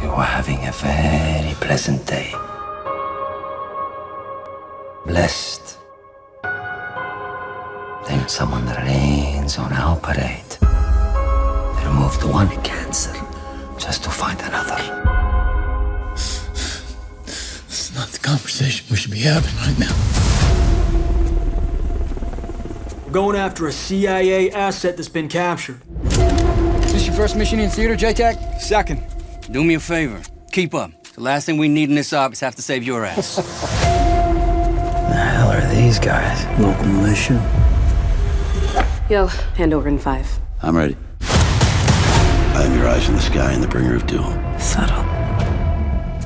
You are having a very pleasant day. Blessed. Then someone rains on our parade. They removed one cancer just to find another. This is not the conversation we should be having right now. We're going after a CIA asset that's been captured. Is this your first mission in theater, JTAC? Second. Do me a favor. Keep up. The last thing we need in this op is have to save your ass. The hell are these guys? Local militia. Yo, hand over in 5. I'm ready. I am your eyes in the sky and the bringer of doom. Subtle.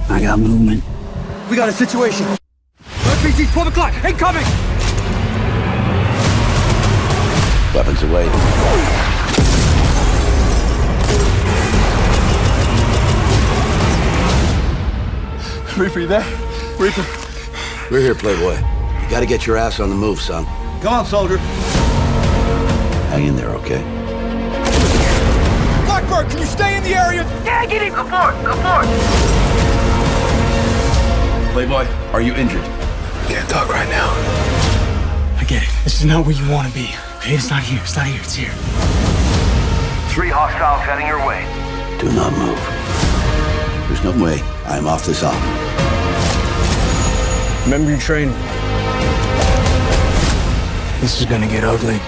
I got movement. We got a situation. RPG, 12 o'clock, incoming! Weapons away. Reaper, you there? Reaper. We're here, Playboy. You gotta get your ass on the move, son. Come on, soldier. Hang in there, okay? Blackbird, can you stay in the area? Yeah, get him. Go for it. Go for it. Playboy, are you injured? Can't talk right now. I get it. This is not where you want to be. Okay, it's not here. It's not here. It's here. 3 hostiles heading your way. Do not move. There's no way I am off this op. Remember your training. This is gonna get ugly.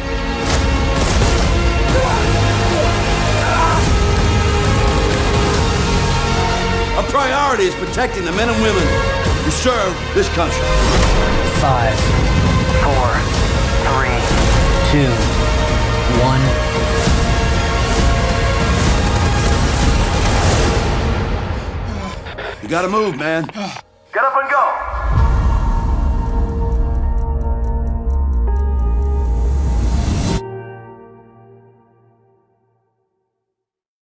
Our priority is protecting the men and women who serve this country. 5, 4, 3, 2, 1. You gotta move, man. Get up and go.